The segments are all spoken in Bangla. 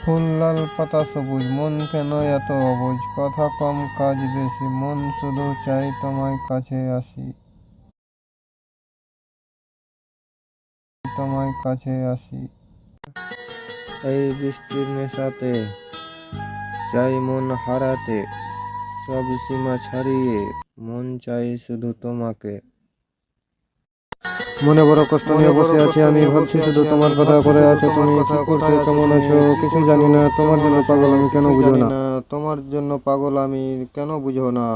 ফুল লাল পাতা সবুজ, মন কেন এত অবুঝ, কথা কম কাজ বেশি, মন শুধু চাই তোমায় কাছে আসি, তোমায় কাছে আসি। এই বৃষ্টির নেশাতে চাই মন হারাতে, সব সীমা ছাড়িয়ে মন চাই শুধু তোমাকে। মনে বড় কষ্ট নিয়ে বসে আছি আমি, ভাবছি শুধু তোমার কথা, করে আছো তুমি, কি করছো, কেমন আছো, কিছু জানি না, তোমার জন্য পাগল আমি, কেন বুঝো না, তোমার জন্য পাগল আমি, কেন বুঝো না।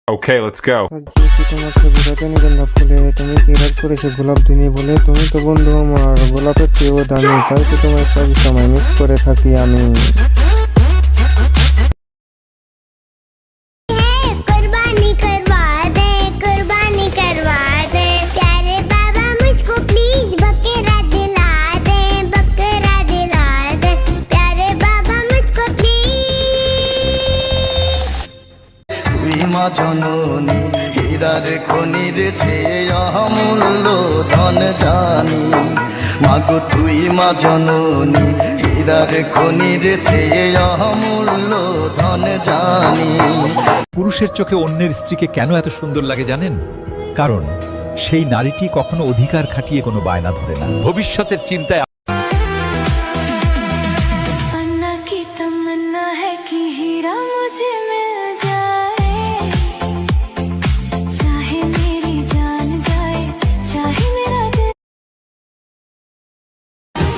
Okay, let's go. তোমার ছবি রজনীগন্ধা ফুলে, তুমি কি রাগ করেছো গোলাপ দিনে বলে, তুমি তো বন্ধু আমার গোলাপের চেয়েও দামি, তাই তো তোমার সব সময় মিস করে থাকি আমি। মা জননী হীরার খনির চেয়ে অমূল্য ধন জানি, মাগো তুই মা জননী হীরার খনির চেয়ে অমূল্য ধন জানি। পুরুষের চোখে অন্যের স্ত্রীকে কেন এত সুন্দর লাগে জানেন? কারণ সেই নারীটি কখনো অধিকার খাটিয়ে কোনো বায়না ধরে না, ভবিষ্যতের চিন্তায়।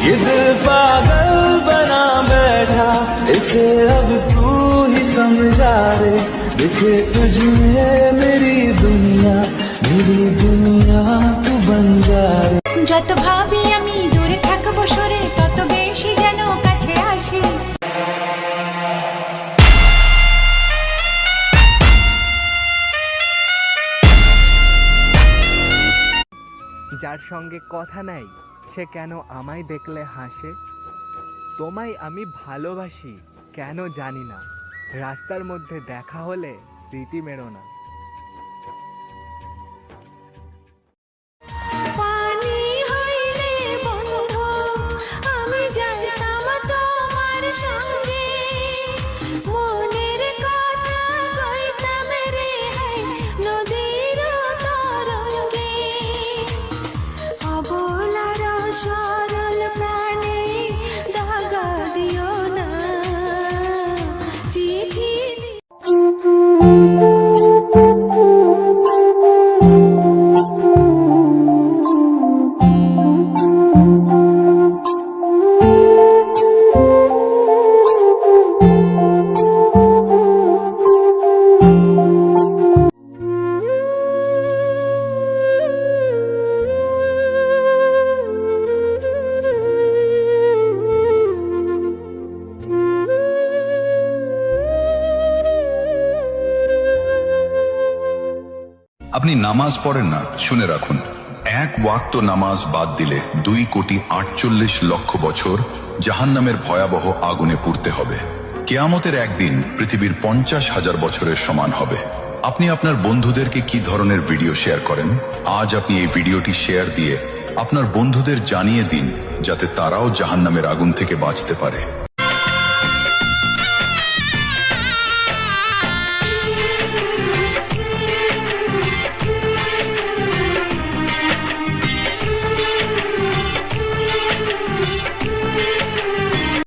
ये दिल पागल बना बैठा, इसे अब तू ही समझा रे, दिखे तुझमें मेरी दुनिया तू बन जा रे। যত ভাবি আমি দূরে থাকবো সরে, তত বেশি যেন কাছে আসি। যার সঙ্গে কথা নাই সে কেন আমায় দেখলে হাসে, তোমায় আমি ভালোবাসি কেন জানি না, রাস্তার মধ্যে দেখা হলে সিটি মেরো না। পানি হইলে বন্ধু আমি যাইতাম তোমার সঙ্গে, মনের কথা কইতাম রে হাই নদীর তরঙ্গে, অবলার সরল প্রাণে দাগা দিও না, চিঠি আপনি নামাজ পড়েন না, শুনে রাখুন, এক ওয়াক্ত নামাজ বাদ দিলে 2,48,00,000 বছর জাহান্নামের ভয়াবহ আগুনে পুড়তে হবে। কিয়ামতের একদিন পৃথিবীর 50,000 বছরের সমান হবে। আপনি আপনার বন্ধুদেরকে কি ধরনের ভিডিও শেয়ার করেন? আজ আপনি এই ভিডিওটি শেয়ার দিয়ে আপনার বন্ধুদের জানিয়ে দিন, যাতে তারাও জাহান্নামের আগুন থেকে বাঁচতে পারে।